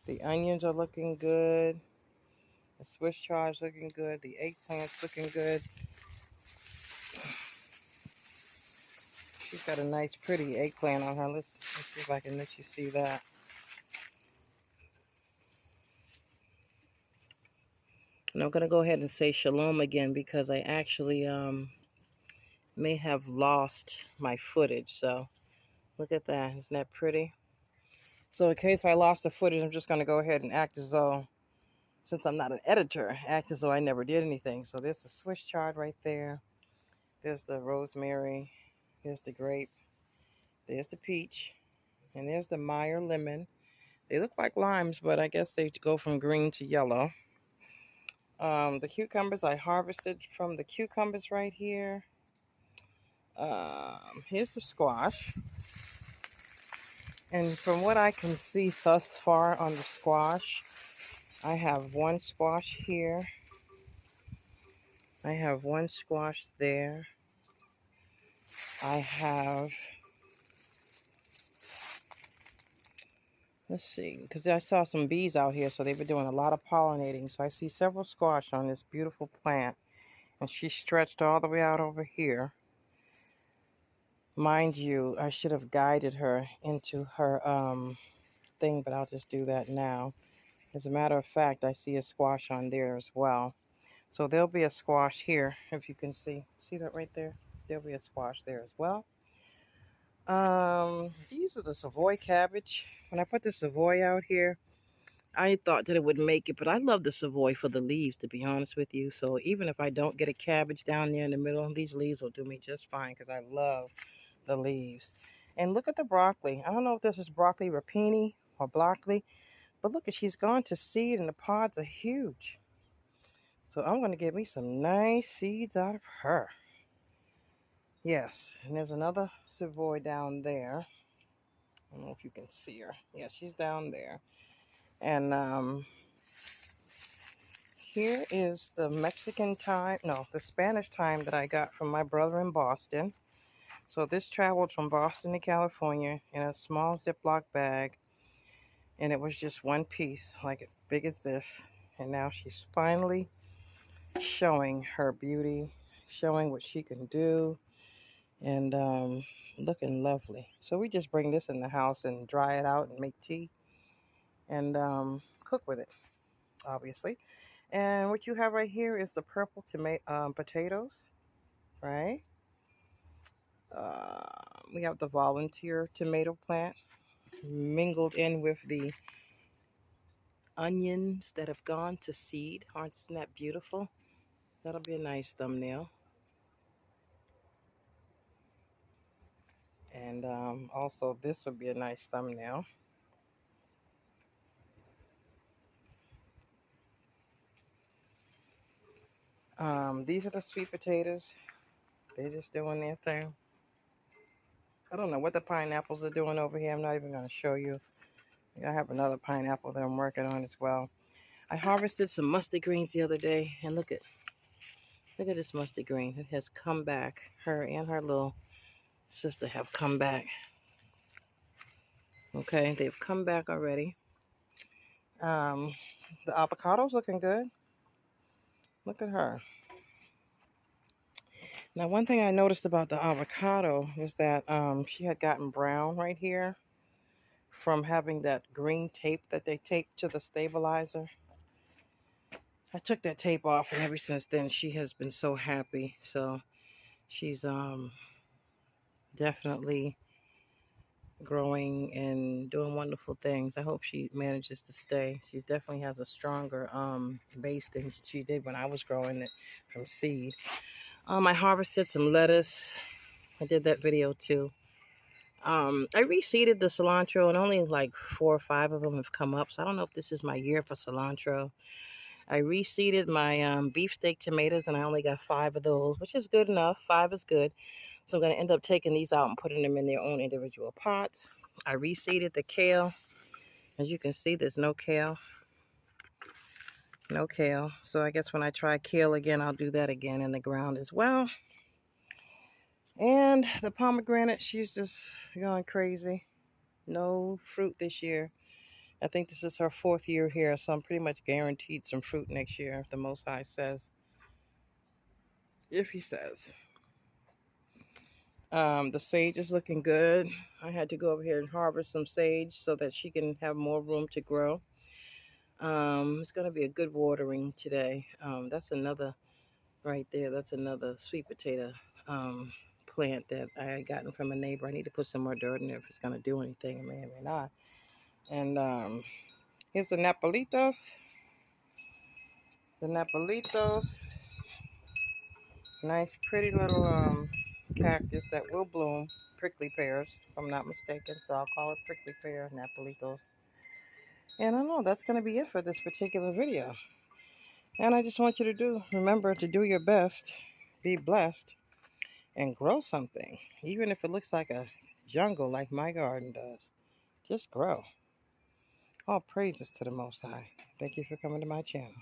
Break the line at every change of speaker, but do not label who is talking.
The onions are looking good. The Swiss chard's looking good. The eggplant's looking good. She's got a nice, pretty eggplant on her. Let's see if I can let you see that. And I'm going to go ahead and say shalom again because I actually may have lost my footage. So look at that. Isn't that pretty? So in case I lost the footage, I'm just going to go ahead and act as though, since I'm not an editor, act as though I never did anything. So there's the Swiss chard right there. There's the rosemary. There's the grape. There's the peach. And there's the Meyer lemon. They look like limes, but I guess they go from green to yellow. The cucumbers, I harvested from the cucumbers right here. Here's the squash. And from what I can see thus far on the squash, I have one squash here. I have one squash there. I have, let's see, because I saw some bees out here, so they've been doing a lot of pollinating. So I see several squash on this beautiful plant. And she's stretched all the way out over here. Mind you, I should have guided her into her thing, but I'll just do that now. As a matter of fact, I see a squash on there as well. So there'll be a squash here, if you can see. See that right there? There'll be a squash there as well. These are the Savoy cabbage. When I put the Savoy out here, I thought that it would make it, but I love the Savoy for the leaves, to be honest with you. So even if I don't get a cabbage down there in the middle, these leaves will do me just fine because I love the leaves. And look at the broccoli. I don't know if this is broccoli rapini or broccoli, but look, she's gone to seed and the pods are huge. So I'm going to get me some nice seeds out of her. Yes, and there's another Savoy down there. I don't know if you can see her. Yeah, she's down there. And here is the Mexican thyme, no, the Spanish thyme that I got from my brother in Boston. So this traveled from Boston to California in a small Ziploc bag. And it was just one piece, like as big as this. And now she's finally showing her beauty, showing what she can do, and looking lovely. So we just bring this in the house and dry it out and make tea and cook with it, obviously. And what you have right here is the purple tomato potatoes, right? We have the volunteer tomato plant mingled in with the onions that have gone to seed. Aren't that beautiful? That'll be a nice thumbnail. And also this would be a nice thumbnail. These are the sweet potatoes. They're just doing their thing. I don't know what the pineapples are doing over here. I'm not even going to show you. I have another pineapple that I'm working on as well. I harvested some mustard greens the other day, and look at this mustard green. It has come back. Her and her little sister have come back. Okay, they've come back already. The avocado's looking good. Look at her. Now, one thing I noticed about the avocado is that she had gotten brown right here from having that green tape that they taped to the stabilizer. I took that tape off, and ever since then, she has been so happy. So she's definitely growing and doing wonderful things. I hope she manages to stay. She definitely has a stronger base than she did when I was growing it from seed. I harvested some lettuce. I did that video too. I reseeded the cilantro, and only like 4 or 5 of them have come up. So I don't know if this is my year for cilantro. I reseeded my beefsteak tomatoes, and I only got 5 of those, which is good enough. 5 is good. So I'm going to end up taking these out and putting them in their own individual pots. I reseeded the kale. As you can see, there's no kale. No kale. So I guess when I try kale again, I'll do that again in the ground as well. And the pomegranate, she's just going crazy. No fruit this year. I think this is her 4th year here, so I'm pretty much guaranteed some fruit next year if the Most High says. If he says. The sage is looking good. I had to go over here and harvest some sage so that she can have more room to grow. It's going to be a good watering today. That's another right there. That's another sweet potato plant that I had gotten from a neighbor. I need to put some more dirt in there if it's going to do anything. It may or may not. And here's the Napolitos. The Napolitos. Nice, pretty little cactus that will bloom. Prickly pears, if I'm not mistaken. So I'll call it prickly pear, Napolitos. And I know that's going to be it for this particular video. And I just want you to remember to do your best, be blessed, and grow something. Even if it looks like a jungle like my garden does. Just grow. All praises to the Most High. Thank you for coming to my channel.